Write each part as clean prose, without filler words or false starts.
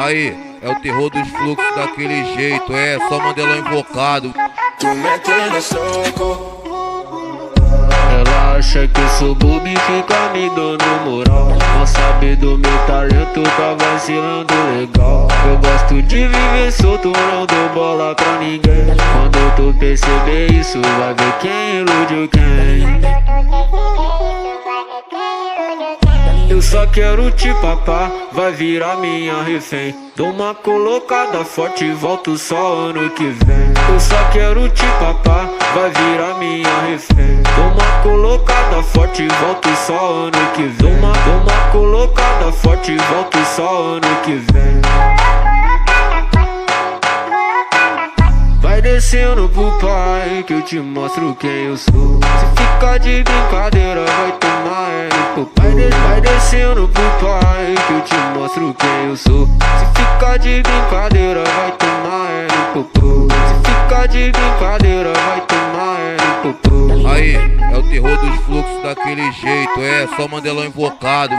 Aí, é o terror dos fluxos daquele jeito, é só Mandelão invocado. Tu metendo soco. Ela acha que eu sou bobo e fica me dando moral. Não sabe do meu talento, tá vacilando legal. Eu gosto de viver solto, não dou bola pra ninguém. Quando tu perceber isso, vai ver quem iludiu quem. Eu só quero te papar, vai virar minha refém. Dou uma colocada forte e volto só ano que vem. Eu só quero te papar, vai virar minha refém. Dou uma colocada forte e volto só ano que vem. Dou uma colocada forte e volto só ano que vem. Vai descendo pro pai que eu te mostro quem eu sou. Se ficar de brincadeira vai tomar no pai. Vai descendo pro pai que eu te mostro quem eu sou. Se ficar de brincadeira vai tomar no popô. Se ficar de brincadeira vai tomar no popô. Aí, é o terror dos fluxos daquele jeito, é só Mandelão invocado.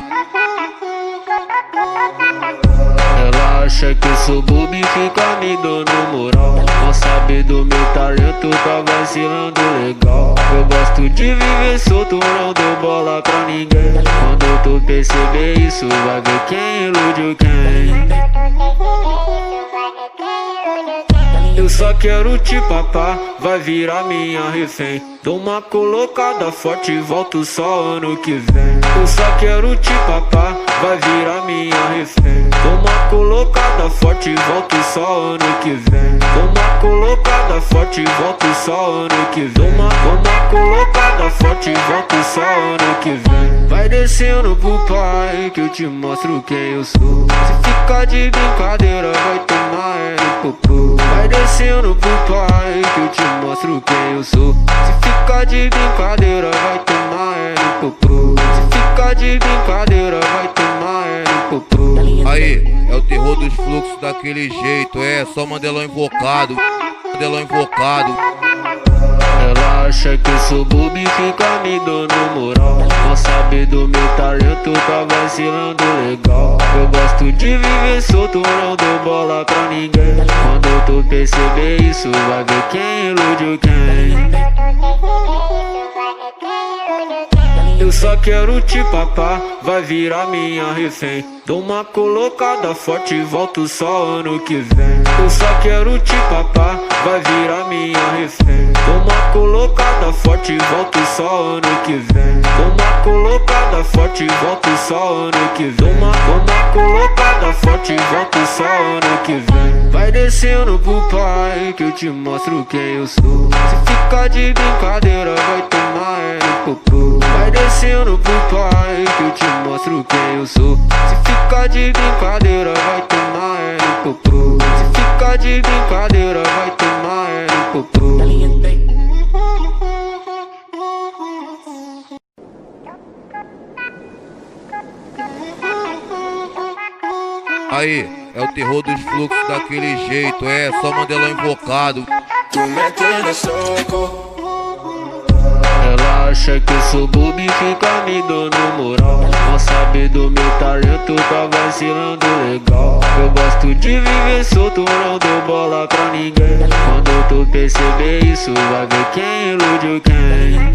Ela acha que eu sou bobo e fica me dando moral. Não sabe do meu talento, tá vacilando legal. Eu gosto de viver solto, não dou bola pra ninguém. Quando tu perceber isso, vai ver quem iludiu quem. Eu só quero te papar, vai virar minha refém. Dou uma colocada forte e volto só ano que vem. Eu só quero te papar, vai virar minha refém. Dou uma colocada forte e volto só ano que vem. Dou uma colocada forte e volto só ano que vem. Dou uma colocada forte e volto só ano que vem. Vai descendo pro pai que eu te mostro quem eu sou. Se ficar de brincadeira vai tomar no popô. Vai descendo pro pai que eu te mostro quem eu sou. Se ficar de brincadeira vai tomar no popô. Se ficar de brincadeira vai tomar no popô. Aí, é o terror dos fluxos daquele jeito, é só Mandelão invocado. Mandelão invocado. Ela acha que eu sou bobo e fica me dando moral. Não sabe do meu talento, tá vacilando legal. Eu gosto de viver solto, não dou bola pra ninguém. Quando tu perceber isso, vai ver quem iludiu quem. Eu só quero te papar, vai virar minha refém. Dou uma colocada forte e volto só ano que vem. Eu só quero te papar, vai virar minha refém. Dou uma colocada forte e volto só ano que vem. Dou uma colocada forte e volto só ano que vem. Dou uma colocada forte e volto só ano que vem. Vai descendo pro pai que eu te mostro quem eu sou. Se ficar de brincadeira vai tomar no popô. Vai descendo pro pai que eu te mostro quem eu sou. Se ficar de brincadeira vai tomar no popô. Se ficar de brincadeira vai tomar no popô. Aí, é o terror dos fluxos daquele jeito, é só Mandelão invocado. Tu metendo soco. Ela acha que eu sou bobo e fica me dando moral. Não sabe do meu talento, tá vacilando legal. Eu gosto de viver solto, não dou bola pra ninguém. Quando tu perceber isso, vai ver quem iludiu quem.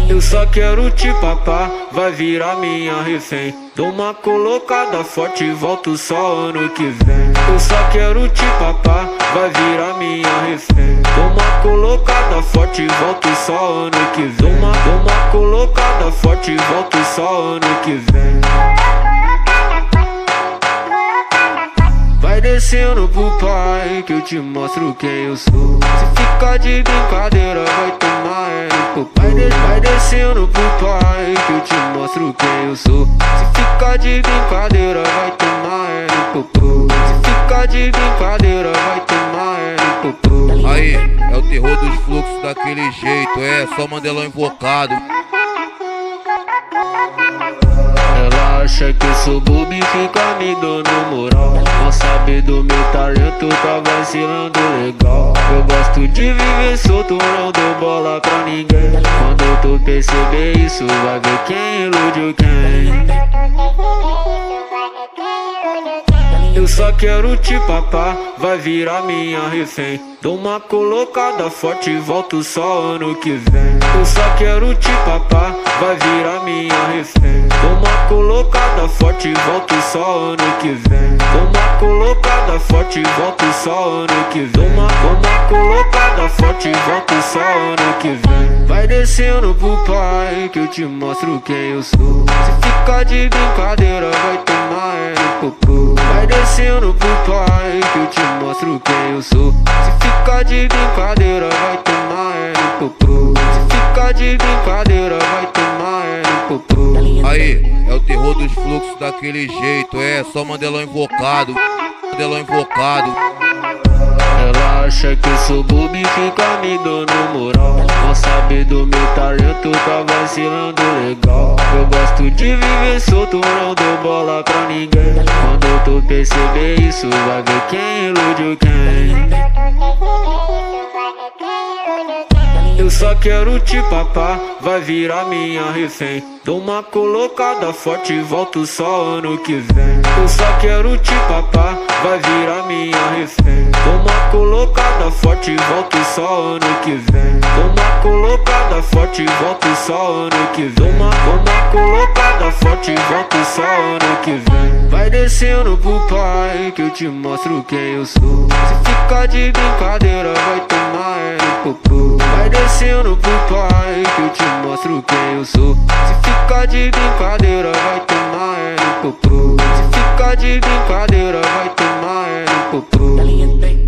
Eu só quero te papar, vai virar minha refém. Dou uma colocada forte e volto só ano que vem. Eu só quero te papar, vai virar minha refém. Dou uma colocada forte e volto só ano que vem. Dou uma colocada forte e volto só ano que vem. Vai descendo pro pai que eu te mostro quem eu sou. Se ficar de brincadeira vai tomar no popô. Vai descendo pro pai que eu te mostro quem eu sou. Se ficar de brincadeira vai tomar no popô. Se ficar de brincadeira vai tomar no popô. Aí, é o terror dos fluxos daquele jeito, é só Mandelão invocado. Ela acha que eu sou bobo e fica me dando moral. Não sabe do meu talento, tá vacilando legal. Eu gosto de viver solto, não dou bola pra ninguém. Quando tu perceber isso, vai ver quem iludiu quem. Eu só quero te papar, vai virar minha refém. Dou uma colocada forte e volto só ano que vem. Eu só quero te papar, vai virar minha refém. Dou uma colocada forte e volto só ano que vem. Dou uma colocada forte e volto só ano que vem. Dou uma colocada forte e volto só ano que vem. Vai descendo pro pai que eu te mostro quem eu sou. Se ficar de brincadeira vai tomar no popô. Vai descendo pro pai que eu te mostro quem eu sou. Se ficar de brincadeira vai tomar no popô. Se ficar de brincadeira vai tomar no popô. Aí, é o terror dos fluxos daquele jeito. É só Mandelão invocado, Mandelão invocado. Ela acha que eu sou bobo e fica me dando moral. Não sabe do meu talento, tá vacilando legal. Eu gosto de viver solto, não dou bola pra ninguém. Quando tu perceber isso, vai ver quem iludiu quem. Eu só quero te papar, vai virar minha refém. Dou uma colocada forte e volto só ano que vem. Eu só quero te papar, vai virar minha refém. Dou uma colocada forte e volto só ano que vem. Dou uma colocada forte e volto só ano que vem. Dou uma colocada forte e volto só ano que vem. Vai descendo pro pai que eu te mostro quem eu sou. Se ficar de brincadeira vai tomar no popô. Vai descendo pro pai que eu te mostro quem eu sou. Se ficar de brincadeira vai tomar no popô. Se ficar de brincadeira vai tomar no popô.